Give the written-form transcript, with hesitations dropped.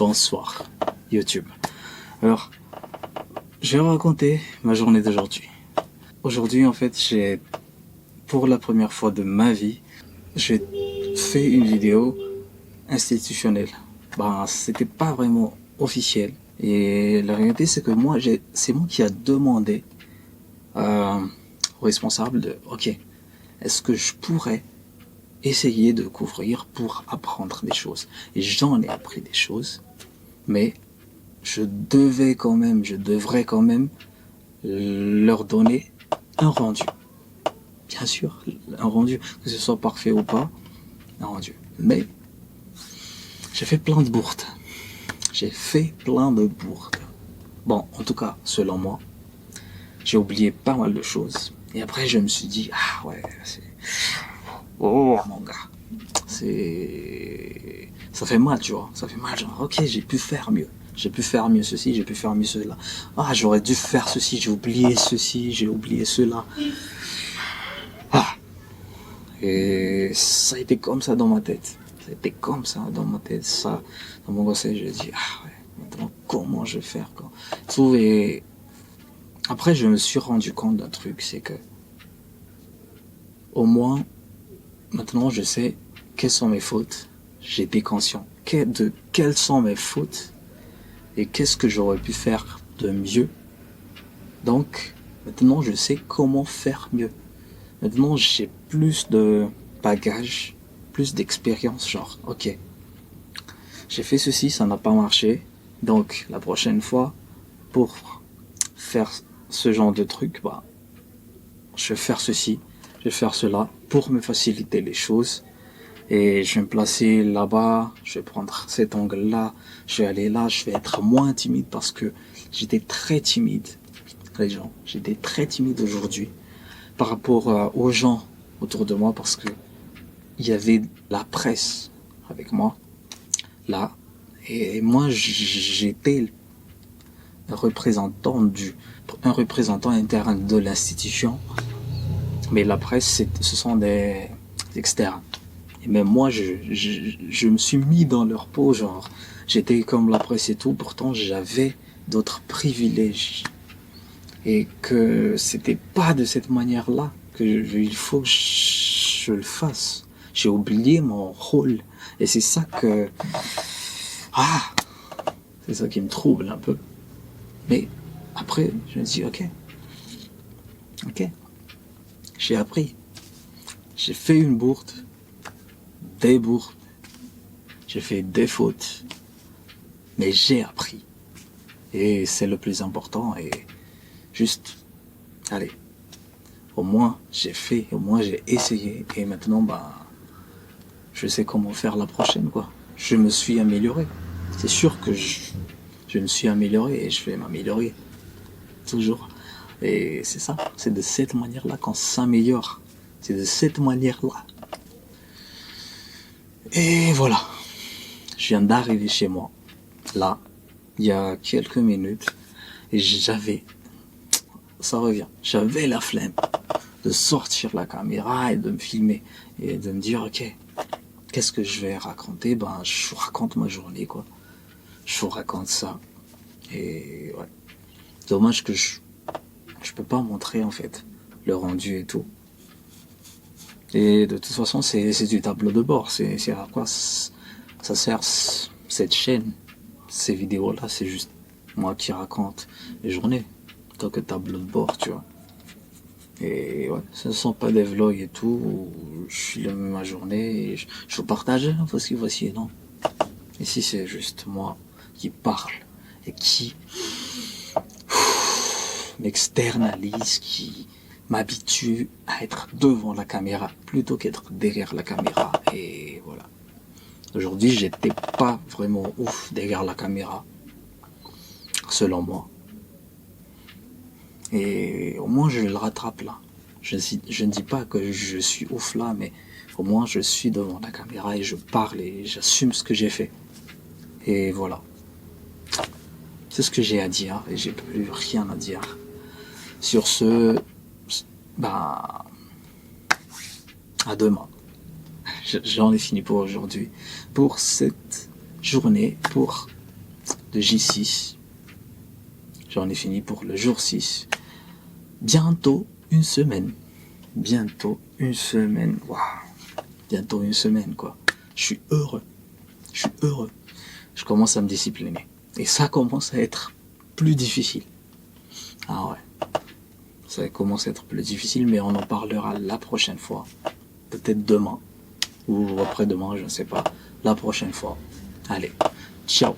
bonsoir YouTube. Alors, je vais raconter ma journée d'aujourd'hui. Aujourd'hui, en fait, pour la première fois de ma vie, j'ai fait une vidéo institutionnelle. C'était pas vraiment officiel. Et la réalité, c'est que c'est moi qui a demandé au responsable ok, est-ce que je pourrais essayer de couvrir pour apprendre des choses. Et j'en ai appris des choses, mais je devrais quand même leur donner un rendu. Bien sûr, un rendu, que ce soit parfait ou pas, un rendu. Mais j'ai fait plein de bourdes. Bon, en tout cas, selon moi, j'ai oublié pas mal de choses. Et après, je me suis dit, ah ouais, oh mon gars, ça fait mal, tu vois, ça fait mal, genre, ok, j'ai pu faire mieux ceci, j'ai pu faire mieux cela, ah, j'aurais dû faire ceci, j'ai oublié ceci, j'ai oublié cela, et ça a été comme ça dans ma tête, ça, dans mon conseil, je dis, ah ouais, maintenant, comment je vais faire, quoi, tout, et après, je me suis rendu compte d'un truc, c'est que, au moins, maintenant, je sais quelles sont mes fautes. J'étais conscient de quelles sont mes fautes et qu'est-ce que j'aurais pu faire de mieux. Donc, maintenant, je sais comment faire mieux. Maintenant, j'ai plus de bagages, plus d'expérience, genre, ok, j'ai fait ceci, ça n'a pas marché. Donc, la prochaine fois, pour faire ce genre de truc, je vais faire ceci, je vais faire cela pour me faciliter les choses. Et je vais me placer là-bas, je vais prendre cet angle-là, je vais aller là, je vais être moins timide parce que j'étais très timide, les gens. J'étais très timide aujourd'hui par rapport aux gens autour de moi parce que il y avait la presse avec moi, là. Et moi, j'étais un représentant interne de l'institution. Mais la presse, ce sont des externes. Et même moi, je me suis mis dans leur peau, genre, j'étais comme la presse et tout, pourtant j'avais d'autres privilèges. Et que c'était pas de cette manière-là il faut que je le fasse. J'ai oublié mon rôle. Et c'est ça c'est ça qui me trouble un peu. Mais après, je me dis, ok, j'ai appris. J'ai fait une bourde. Des bourdes, j'ai fait des fautes, mais j'ai appris. Et c'est le plus important. Et juste, allez, au moins j'ai essayé. Et maintenant, je sais comment faire la prochaine, quoi. Je me suis amélioré. C'est sûr que je me suis amélioré et je vais m'améliorer. Toujours. Et c'est ça. C'est de cette manière-là qu'on s'améliore. C'est de cette manière-là. Et voilà, je viens d'arriver chez moi, là, il y a quelques minutes, et j'avais la flemme de sortir la caméra et de me filmer, et de me dire, ok, qu'est-ce que je vais raconter? Je vous raconte ma journée, quoi. Je vous raconte ça. Et ouais, dommage que je peux pas montrer, en fait, le rendu et tout. Et de toute façon, c'est du tableau de bord. C'est à quoi ça sert cette chaîne, ces vidéos-là. C'est juste moi qui raconte les journées. En tant que tableau de bord, tu vois. Et ouais, ce ne sont pas des vlogs et tout. Où je filme ma journée et je vous partage. Voici, non. Ici, c'est juste moi qui parle et qui m'externalise, qui m'habitue à être devant la caméra plutôt qu'être derrière la caméra. Et voilà. Aujourd'hui, j'étais pas vraiment ouf derrière la caméra, selon moi. Et au moins, je le rattrape là. Je ne dis pas que je suis ouf là, mais au moins, je suis devant la caméra et je parle et j'assume ce que j'ai fait. Et voilà. C'est ce que j'ai à dire et j'ai plus rien à dire. Sur ce, à demain. J'en ai fini pour aujourd'hui. Pour cette journée, pour de J6. J'en ai fini pour le jour 6. Bientôt une semaine. Bientôt une semaine. Waouh. Bientôt une semaine, quoi. Je suis heureux. Je suis heureux. Je commence à me discipliner. Et ça commence à être plus difficile. Ah ouais. Ça commence à être plus difficile, mais on en parlera la prochaine fois. Peut-être demain. Ou après-demain, je ne sais pas. La prochaine fois. Allez. Ciao.